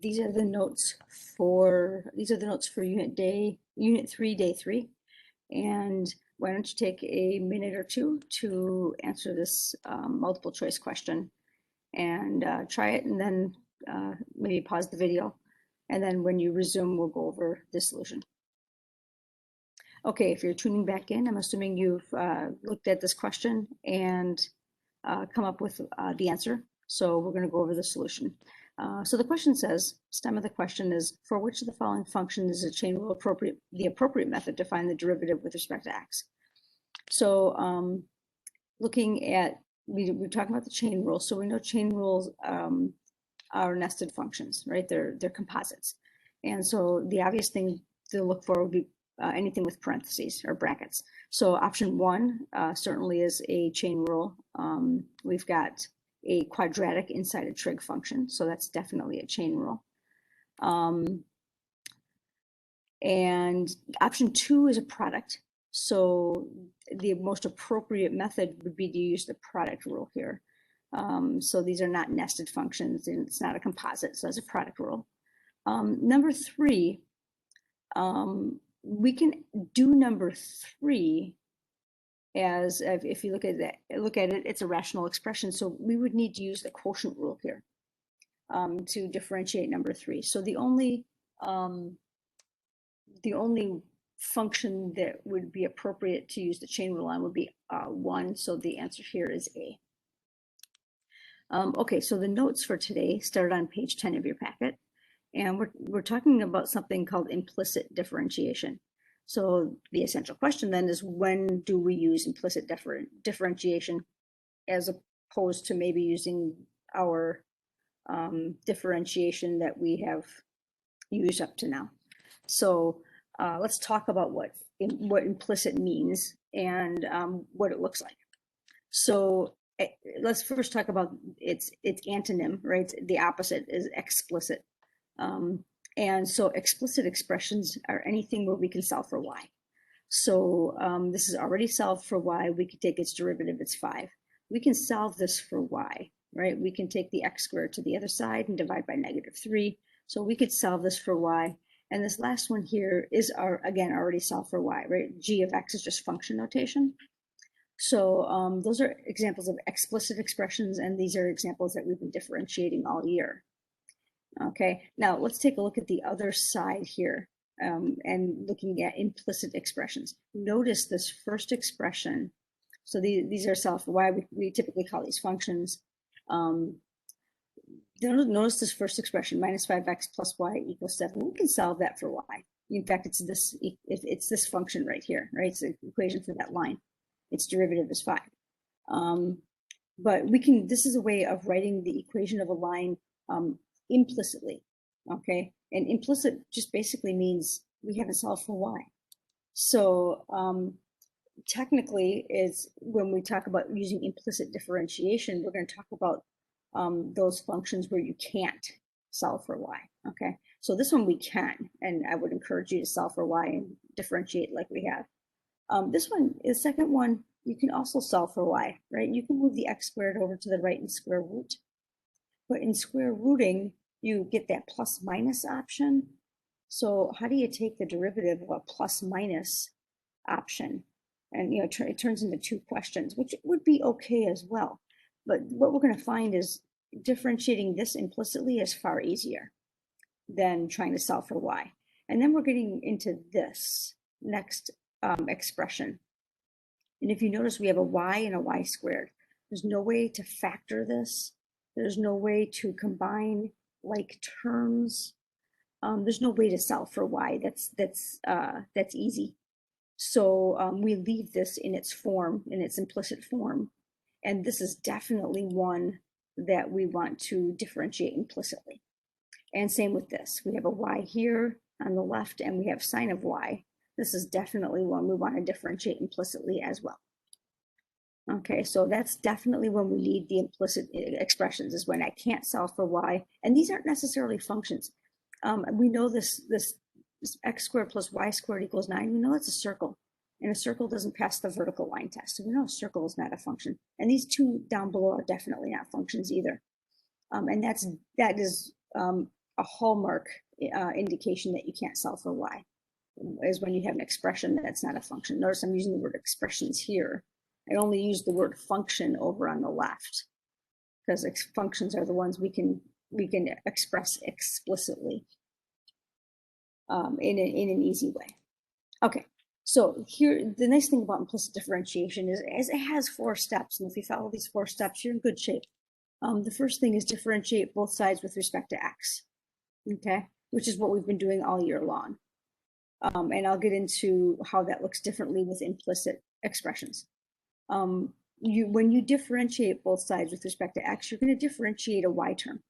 these are the notes for Unit 3, Day 3. And why don't you take a minute or two to answer this multiple choice question and try it, and then maybe pause the video. And then when you resume, we'll go over the solution. Okay, if you're tuning back in, I'm assuming you've looked at this question and come up with the answer. So we're going to go over the solution. So the question says, stem of the question is, for which of the following functions is a chain rule the appropriate method to find the derivative with respect to x? So looking at, we're talking about the chain rule. So we know chain rules are nested functions, right? They're composites. And so the obvious thing to look for would be anything with parentheses or brackets. So option 1 certainly is a chain rule. We've got a quadratic inside a trig function, so that's definitely a chain rule. And option 2 is a product. So the most appropriate method would be to use the product rule here. So these are not nested functions, and it's not a composite, so it's a product rule. Number 3, we can do number 3 as, if you look at it, it's a rational expression. So we would need to use the quotient rule here to differentiate number 3. So the only function that would be appropriate to use the chain rule on would be 1. So the answer here is A. Okay, so the notes for today started on page 10 of your packet, and we're talking about something called implicit differentiation. So the essential question then is, when do we use implicit differentiation as opposed to maybe using our differentiation that we have used up to now? So let's talk about what implicit means and what it looks like. So let's first talk about its antonym, right? The opposite is explicit. And so explicit expressions are anything where we can solve for y. So this is already solved for y. We could take its derivative, it's 5. We can solve this for y, right? We can take the x squared to the other side and divide by -3. So we could solve this for y. And this last one here is, again, already solved for y, right? G of x is just function notation. So those are examples of explicit expressions, and these are examples that we've been differentiating all year. Okay, now let's take a look at the other side here and looking at implicit expressions. Notice this first expression. So these are solved for y. We typically call these functions. Notice this first expression, -5x plus y equals 7. We can solve that for y. In fact, it's this function right here, right? It's the equation for that line. Its derivative is 5. But this is a way of writing the equation of a line implicitly, okay? And implicit just basically means we haven't solved for y. So technically, is when we talk about using implicit differentiation, we're going to talk about those functions where you can't solve for y, okay? So this one we can, and I would encourage you to solve for y and differentiate like we have. This one, the second one, you can also solve for y, right? You can move the x squared over to the right and square root. But in square rooting, you get that plus minus option. So how do you take the derivative of a plus minus option? And it turns into 2 questions, which would be okay as well. But what we're going to find is differentiating this implicitly is far easier than trying to solve for y. And then we're getting into this next expression. And if you notice, we have a y and a y squared. There's no way to factor this. There's no way to combine like terms. There's no way to solve for y. That's easy. So we leave this in its form, in its implicit form. And this is definitely one that we want to differentiate implicitly. And same with this. We have a y here on the left, and we have sine of y. This is definitely one we want to differentiate implicitly as well. Okay, so that's definitely when we need the implicit expressions, is when I can't solve for y. And these aren't necessarily functions. We know this x squared plus y squared equals 9. We know it's a circle, and a circle doesn't pass the vertical line test. So we know a circle is not a function. And these 2 down below are definitely not functions either. And that is a hallmark indication that you can't solve for y, is when you have an expression that's not a function. Notice I'm using the word expressions here. I only use the word function over on the left, because functions are the ones we can express explicitly in an easy way. Okay, so here, the nice thing about implicit differentiation is it has 4 steps, and if you follow these 4 steps, you're in good shape. The first thing is differentiate both sides with respect to x, okay, which is what we've been doing all year long. And I'll get into how that looks differently with implicit expressions. When you differentiate both sides with respect to x, you're going to differentiate a y term.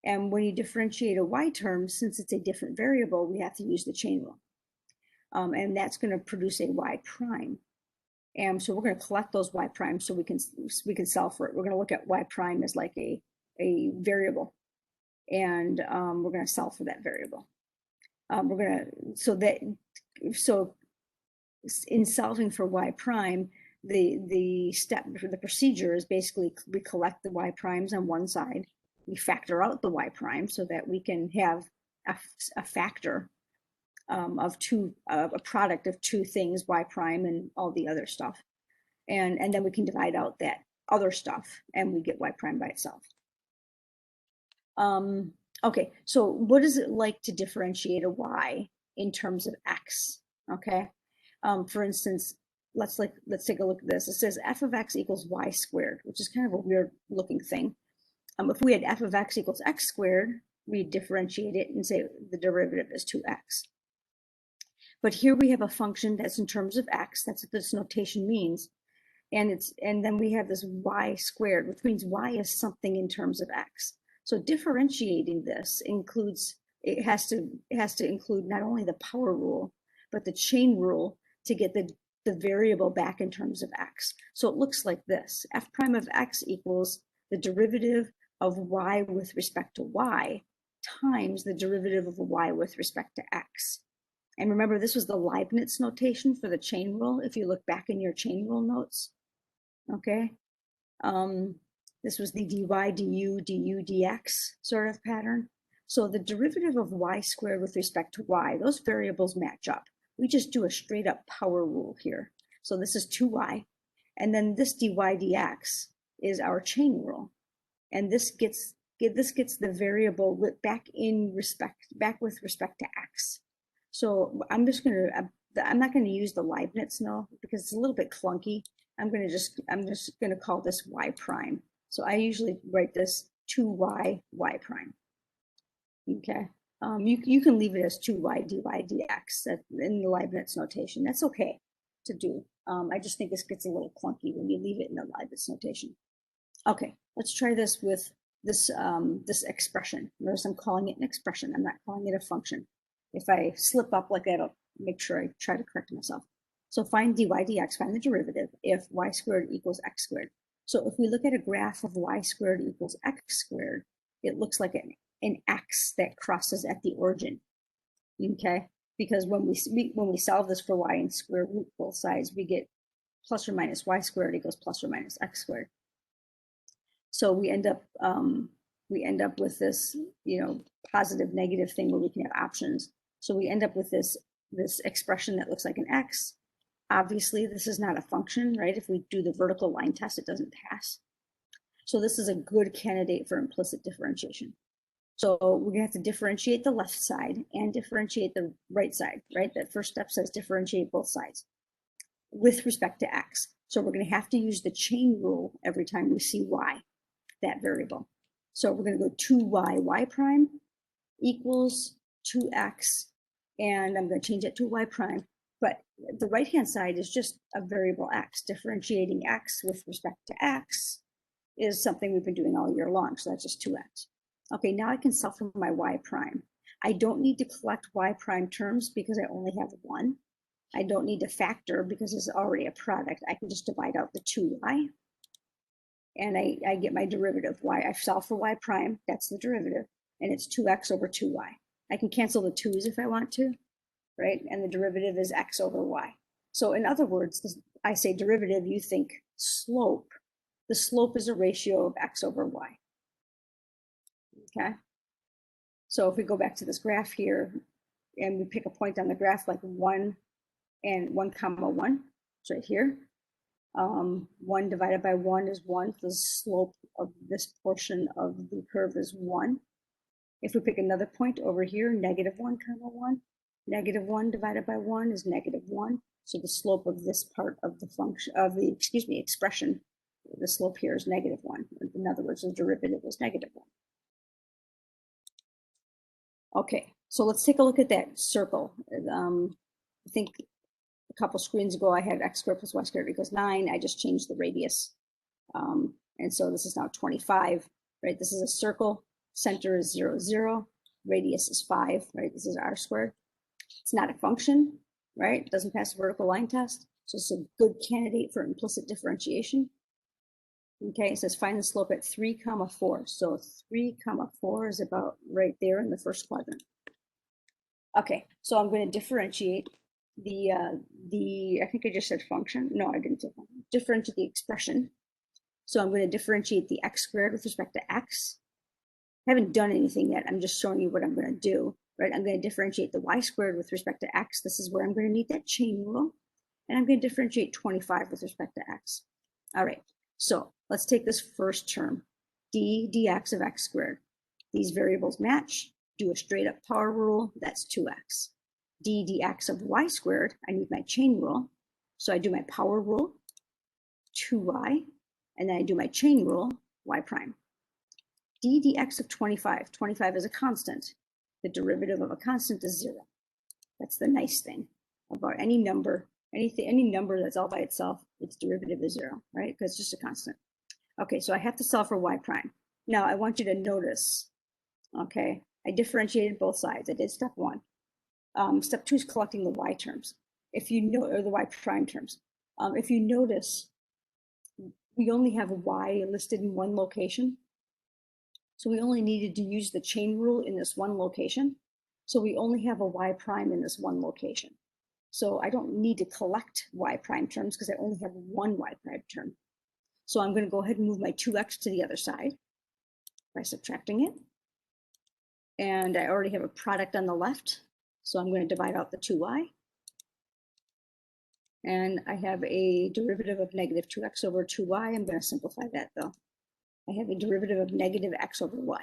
And when you differentiate a y term, since it's a different variable, we have to use the chain rule. And that's going to produce a y prime. And so we're going to collect those y primes so we can solve for it. We're going to look at y prime as like a variable, and we're going to solve for that variable. So in solving for y prime, the procedure is basically we collect the y primes on one side, we factor out the y prime so that we can have a factor of a product of 2 things, y prime and all the other stuff, and then we can divide out that other stuff and we get y prime by itself. Okay, so what is it like to differentiate a y in terms of x? Okay, for instance, let's take a look at this. It says f of x equals y squared, which is kind of a weird looking thing. If we had f of x equals x squared, we'd differentiate it and say the derivative is 2x. But here we have a function that's in terms of x. That's what this notation means. And then we have this y squared, which means y is something in terms of x. So differentiating this has to include not only the power rule, but the chain rule to get the variable back in terms of x. So it looks like this: f prime of x equals the derivative of y with respect to y times the derivative of y with respect to x. And remember, this was the Leibniz notation for the chain rule, if you look back in your chain rule notes. Okay. This was the dy, du, dx sort of pattern. So the derivative of y squared with respect to y, those variables match up. We just do a straight up power rule here. So this is 2y. And then this dy dx is our chain rule. And this gets the variable back with respect to x. So I'm not going to use the Leibniz no, because it's a little bit clunky. I'm just going to call this y prime. So I usually write this 2y y prime. Okay. You can leave it as 2y dy dx in the Leibniz notation. That's okay to do. I just think this gets a little clunky when you leave it in the Leibniz notation. Okay, let's try this with this expression. Notice I'm calling it an expression. I'm not calling it a function. If I slip up like that, I'll make sure I try to correct myself. So find dy dx, find the derivative if y squared equals x squared. So if we look at a graph of y squared equals x squared, it looks like an x that crosses at the origin. Okay, because when we solve this for y and square root both sides, we get plus or minus y squared equals plus or minus x squared. So we end up with this, positive negative thing where we can have options. So we end up with this expression that looks like an x. Obviously, this is not a function, right? If we do the vertical line test, it doesn't pass. So this is a good candidate for implicit differentiation. So we're going to have to differentiate the left side and differentiate the right side, right? That first step says differentiate both sides with respect to x. So we're going to have to use the chain rule every time we see y, that variable. So we're going to go 2y y prime equals 2x, and I'm going to change it to y prime. But the right-hand side is just a variable x. Differentiating x with respect to x is something we've been doing all year long, so that's just 2x. Okay, now I can solve for my y prime. I don't need to collect y prime terms because I only have one. I don't need to factor because it's already a product. I can just divide out the 2y, and I get my derivative. I solve for y prime, that's the derivative, and it's 2x over 2y. I can cancel the 2's if I want to, right? And the derivative is x over y. So in other words, I say derivative, you think slope. The slope is a ratio of x over y. Okay. So if we go back to this graph here and we pick a point on the graph like 1 and 1 comma 1, it's right here. 1 divided by 1 is 1. The slope of this portion of the curve is 1. If we pick another point over here, negative 1 comma 1, negative 1 divided by 1 is negative 1. So the slope of this part of the function of the, expression, the slope here is negative 1. In other words, the derivative is negative 1. Okay, so let's take a look at that circle. I think a couple screens ago I had x squared plus y squared equals 9. I just changed the radius. And so this is now 25, right? This is a circle. Center is 0, 0. Radius is 5, right? This is r squared. It's not a function, right? It doesn't pass the vertical line test. So it's a good candidate for implicit differentiation. Okay, it says find the slope at 3 comma 4. So 3 comma 4 is about right there in the first quadrant. Okay, so I'm going to differentiate the I think I just said function. No, I didn't say function. Differentiate the expression. So I'm going to differentiate the x squared with respect to x. I haven't done anything yet. I'm just showing you what I'm going to do, right? I'm going to differentiate the y squared with respect to x. This is where I'm going to need that chain rule. And I'm going to differentiate 25 with respect to x. All right, so let's take this first term, d dx of x squared. These variables match. Do a straight up power rule, that's 2x. D dx of y squared, I need my chain rule. So I do my power rule, 2y, and then I do my chain rule, y prime. D dx of 25, 25 is a constant. The derivative of a constant is 0. That's the nice thing about any number, any number that's all by itself, its derivative is 0, right? Because it's just a constant. Okay, so I have to solve for y prime. Now I want you to notice, okay, I differentiated both sides. I did step 1. Step 2 is collecting the y terms. If you know, or the y prime terms. If you notice, we only have y listed in one location. So we only needed to use the chain rule in this one location. So we only have a y prime in this one location. So I don't need to collect y prime terms because I only have one y prime term. So I'm going to go ahead and move my 2x to the other side by subtracting it. And I already have a product on the left. So I'm going to divide out the 2y. And I have a derivative of negative 2x over 2y. I'm going to simplify that though. I have a derivative of negative x over y.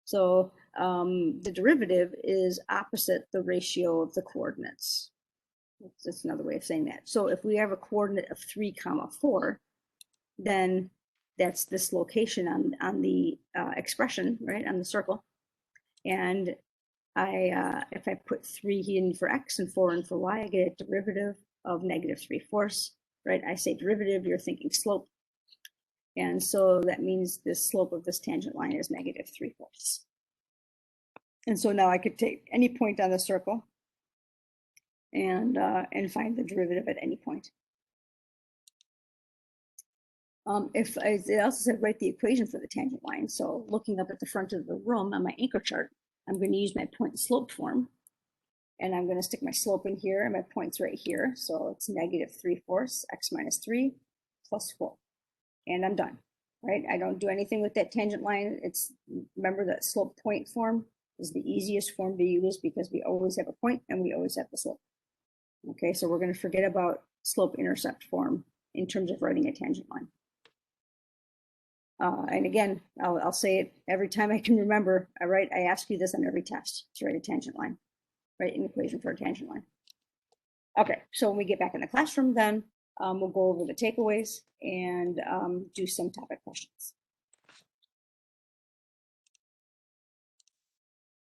So the derivative is opposite the ratio of the coordinates. That's another way of saying that. So if we have a coordinate of 3 comma 4, then that's this location on the expression, right, on the circle. And if I put 3 in for x and 4 in for y, I get a derivative of negative 3/4, right? I say derivative, you're thinking slope. And so that means the slope of this tangent line is negative 3/4. And so now I could take any point on the circle and find the derivative at any point. If it also said write the equation for the tangent line. So looking up at the front of the room on my anchor chart, I'm going to use my point and slope form. And I'm going to stick my slope in here and my point's right here. So it's negative 3/4 x minus 3 plus 4. And I'm done, right? I don't do anything with that tangent line. Remember that slope point form is the easiest form to use because we always have a point and we always have the slope. Okay, so we're going to forget about slope intercept form in terms of writing a tangent line. And again, I'll say it every time I can remember. I ask you this on every test to write a tangent line, write an equation for a tangent line. Okay, so when we get back in the classroom, then we'll go over the takeaways and do some topic questions.